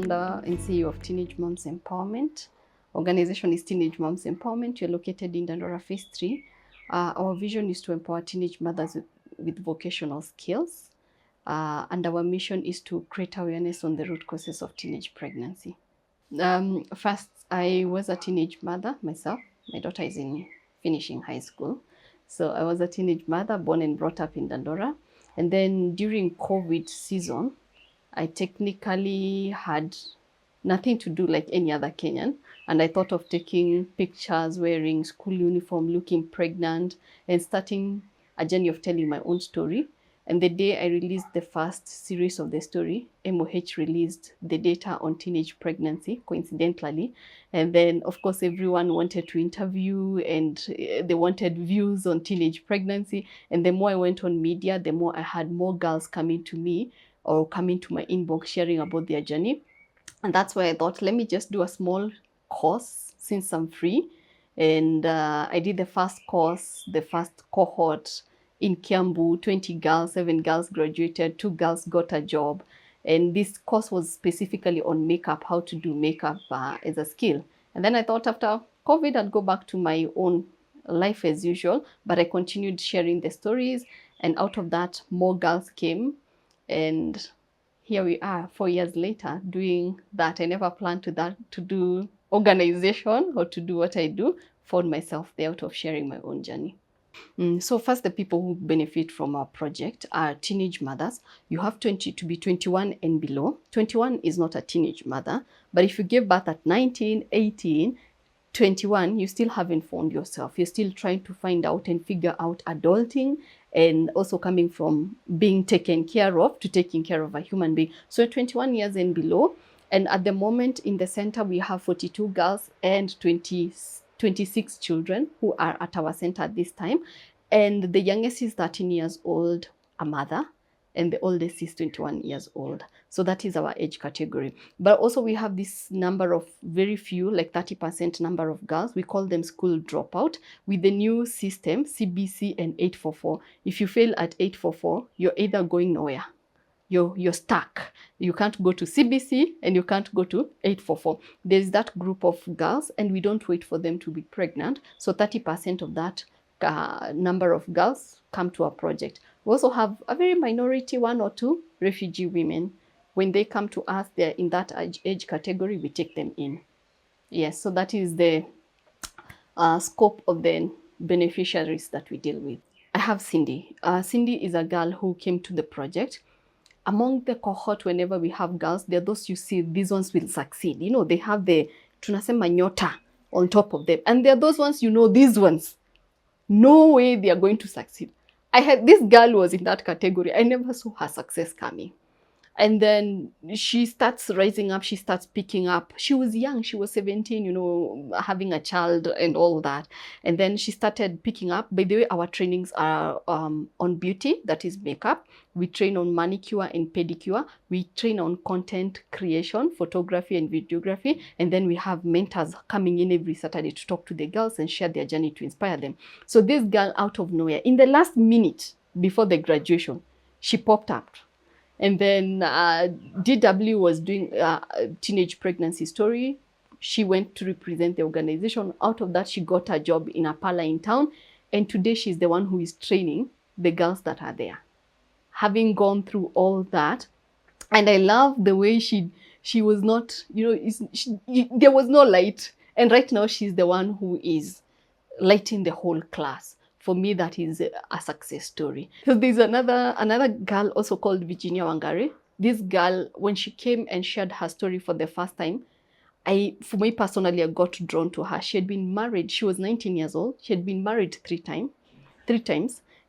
founder and CEO of Teenage Moms Empowerment. Organization is Teenage Moms Empowerment. We're located in Dandora Phase 3. Our vision is to empower teenage mothers with vocational skills. And our mission is to create awareness on the root causes of teenage pregnancy. First, I was a teenage mother myself. My daughter is finishing high school. So I was a teenage mother, born and brought up in Dandora. And then during COVID season, I technically had nothing to do like any other Kenyan. And I thought of taking pictures, wearing school uniform, looking pregnant, and starting a journey of telling my own story. And the day I released the first series of the story, MOH released the data on teenage pregnancy, coincidentally. And then, of course, everyone wanted to interview and they wanted views on teenage pregnancy. And the more I went on media, the more I had more girls coming to me or coming to my inbox sharing about their journey. And that's why I thought, let me just do a small course since I'm free. And I did the first course, the first cohort in Kiambu. 20 girls, 7 girls graduated, 2 girls got a job. And this course was specifically on makeup, how to do makeup as a skill. And then I thought after COVID, I'd go back to my own life as usual, but I continued sharing the stories. And out of that, more girls came. And here we are 4 years later doing that. I never planned to do organization or to do what I do. Found myself there out of sharing my own journey. So first, the people who benefit from our project are teenage mothers. You have to be 21 and below. 21 is not a teenage mother, but if you give birth at 19, 18, 21, you still haven't found yourself. You're still trying to find out and figure out adulting, and also coming from being taken care of to taking care of a human being. So 21 years and below. And at the moment in the center, we have 42 girls and 26 children who are at our center at this time. And the youngest is 13 years old, a mother, and the oldest is 21 years old. So that is our age category. But also we have this number of very few, like 30% number of girls. We call them school dropout. With the new system, CBC and 844. If you fail at 844, you're either going nowhere. You're stuck. You can't go to CBC and you can't go to 844. There's that group of girls and we don't wait for them to be pregnant. So 30% of that number of girls come to our project. We also have a very minority, 1 or 2 refugee women. When they come to us, they're in that age category, we take them in. Yes, so that is the scope of the beneficiaries that we deal with. I have Cindy. Cindy is a girl who came to the project. Among the cohort, whenever we have girls, there are those you see, these ones will succeed. You know, they have the tunasema nyota on top of them. And there are those ones, you know, these ones, no way they are going to succeed. This girl was in that category. I never saw her success coming. And then she starts rising up, she starts picking up. She was young, she was 17, you know, having a child and all that. And then she started picking up. By the way, our trainings are on beauty, that is makeup. We train on manicure and pedicure. We train on content creation, photography and videography. And then we have mentors coming in every Saturday to talk to the girls and share their journey to inspire them. So this girl out of nowhere, in the last minute before the graduation, she popped up. And then DW was doing a teenage pregnancy story. She went to represent the organization. Out of that, she got a job in a parlor in town. And today she's the one who is training the girls that are there. Having gone through all that. And I love the way she was not, you know, there was no light. And right now she's the one who is lighting the whole class. For me, that is a success story. So there's another girl also called Virginia Wangari. This girl, when she came and shared her story for the first time, for me personally, I got drawn to her. She had been married. She was 19 years old. She had been married three times.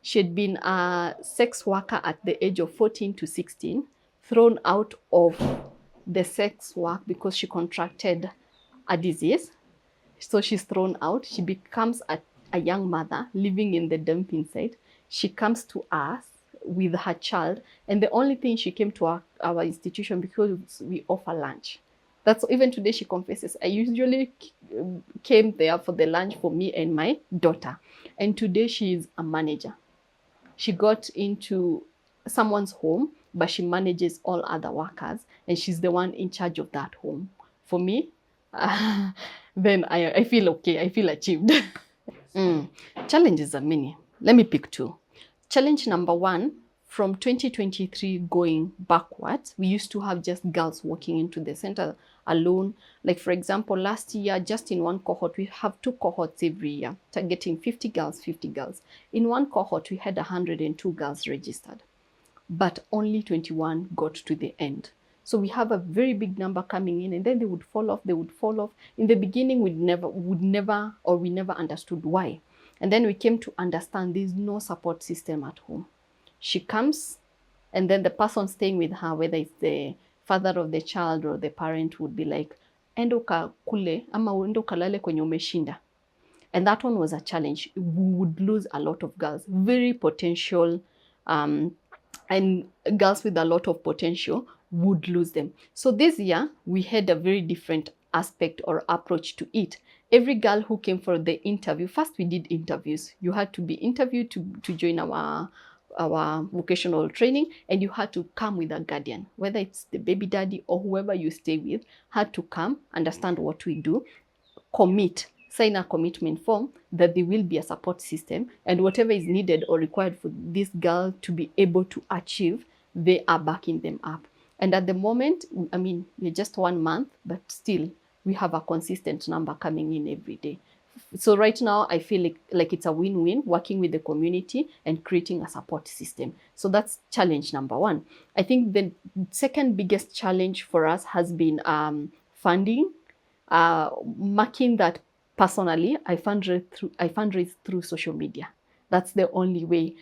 She had been a sex worker at the age of 14 to 16, thrown out of the sex work because she contracted a disease. So she's thrown out. She becomes a young mother living in the dumping site. She comes to us with her child, and the only thing she came to our institution because we offer lunch. That's even today she confesses, I usually came there for the lunch for me and my daughter. And today she is a manager. She got into someone's home. but she manages all other workers, and she's the one in charge of that home. For me, then I feel okay, I feel achieved. Challenges are many. Let me pick two. Challenge number one, from 2023 going backwards, we used to have just girls walking into the center alone. Like for example, last year, just in one cohort, we have 2 cohorts every year, targeting 50 girls, 50 girls. In one cohort, we had 102 girls registered, but only 21 got to the end. So we have a very big number coming in, and then they would fall off, they would fall off. In the beginning, we never understood why. And then we came to understand there's no support system at home. She comes, and then the person staying with her, whether it's the father of the child or the parent, would be like, endo ka kule, ama endo kalale kwenye umeshinda. And that one was a challenge. We would lose a lot of girls, very potential, and girls with a lot of potential would lose them. So this year, we had a very different aspect or approach to it. Every girl who came for the interview, first we did interviews. You had to be interviewed to join our vocational training, and you had to come with a guardian, whether it's the baby daddy or whoever you stay with, had to come, understand what we do, commit, sign a commitment form that there will be a support system, and whatever is needed or required for this girl to be able to achieve, they are backing them up. And at the moment, I mean, we're just 1 month, but still we have a consistent number coming in every day. So right now, I feel like it's a win-win, working with the community and creating a support system. So that's challenge number one. I think the second biggest challenge for us has been funding, marking that personally, I fundraise through social media. That's the only way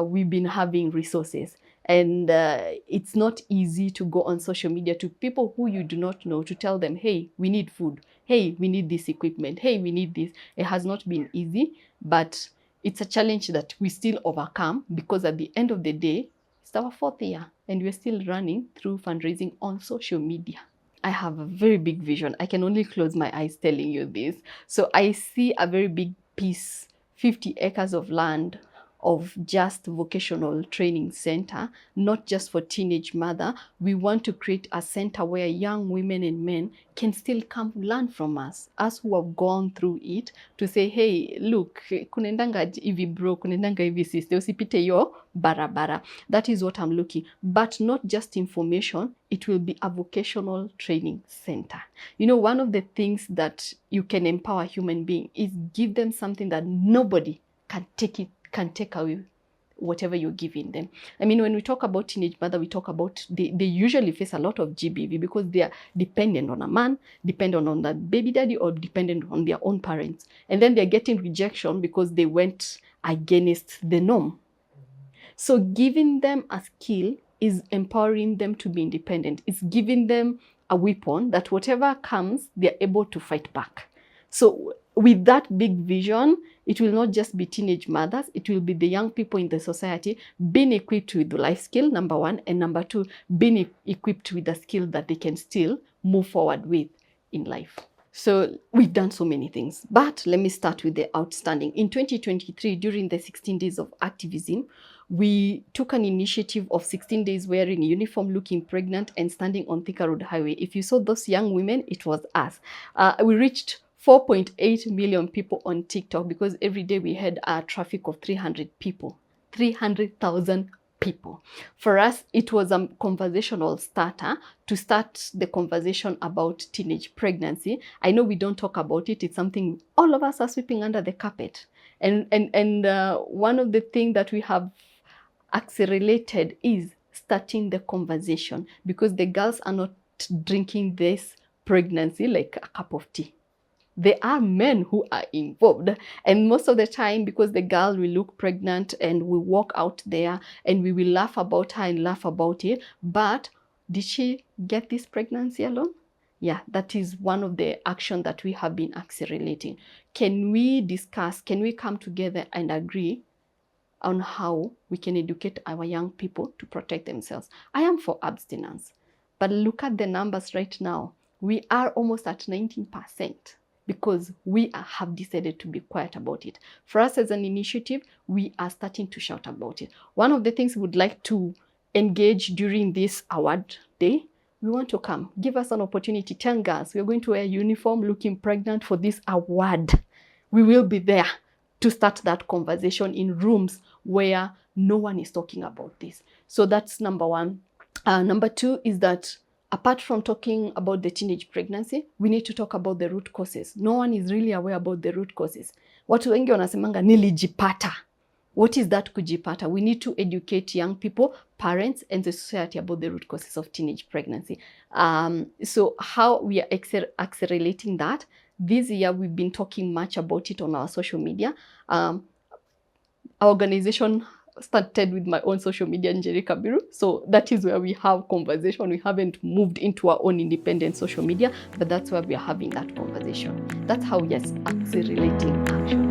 we've been having resources. And it's not easy to go on social media to people who you do not know to tell them, hey, we need food. Hey, we need this equipment. Hey, we need this. It has not been easy, but it's a challenge that we still overcome, because at the end of the day, it's our 4th year and we're still running through fundraising on social media. I have a very big vision. I can only close my eyes telling you this. So I see a very big piece, 50 acres of land, of just vocational training center, not just for teenage mother. We want to create a center where young women and men can still come learn from us who have gone through it, to say, hey, look, kunendanga hivi bro, kunendanga hivi sister, usipite yo barabara. That is what I'm looking. But not just information, it will be a vocational training center. You know, one of the things that you can empower a human being is give them something that nobody can take away whatever you're giving them. I mean, when we talk about teenage mother, we talk about they usually face a lot of GBV because they are dependent on a man, dependent on the baby daddy, or dependent on their own parents. And then they're getting rejection because they went against the norm. So giving them a skill is empowering them to be independent. It's giving them a weapon that whatever comes, they're able to fight back. So with that big vision, it will not just be teenage mothers, it will be the young people in the society being equipped with the life skill, number one, and number two, being equipped with a skill that they can still move forward with in life. So we've done so many things, but let me start with the outstanding. In 2023, during the 16 days of activism, we took an initiative of 16 days wearing a uniform, looking pregnant, and standing on Thika Road Highway. If you saw those young women, it was us. We reached 4.8 million people on TikTok, because every day we had a traffic of 300 people, 300,000 people. For us, it was a conversational starter to start the conversation about teenage pregnancy. I know we don't talk about it. It's something all of us are sweeping under the carpet. And one of the things that we have accelerated is starting the conversation, because the girls are not drinking this pregnancy like a cup of tea. There are men who are involved, and most of the time, because the girl will look pregnant and we walk out there and we will laugh about her and laugh about it, but did she get this pregnancy alone? Yeah, that is one of the actions that we have been accelerating. Can we discuss, can we come together and agree on how we can educate our young people to protect themselves? I am for abstinence, but look at the numbers right now. We are almost at 19%. Because we have decided to be quiet about it. For us as an initiative, we are starting to shout about it. One of the things we would like to engage during this award day, we want to come. Give us an opportunity. Tell girls, we're going to wear a uniform looking pregnant for this award. We will be there to start that conversation in rooms where no one is talking about this. So that's number one. Number two is that apart from talking about the teenage pregnancy, we need to talk about the root causes. No one is really aware about the root causes. Watu wengi wanasemanga nilijipata. What is that kujipata? We need to educate young people, parents, and the society about the root causes of teenage pregnancy. So how we are accelerating that? This year, we've been talking much about it on our social media. Our organization started with my own social media, NJERI KABIRU. So that is where we have conversation. We haven't moved into our own independent social media, but that's where we are having that conversation. That's how we are accelerating action.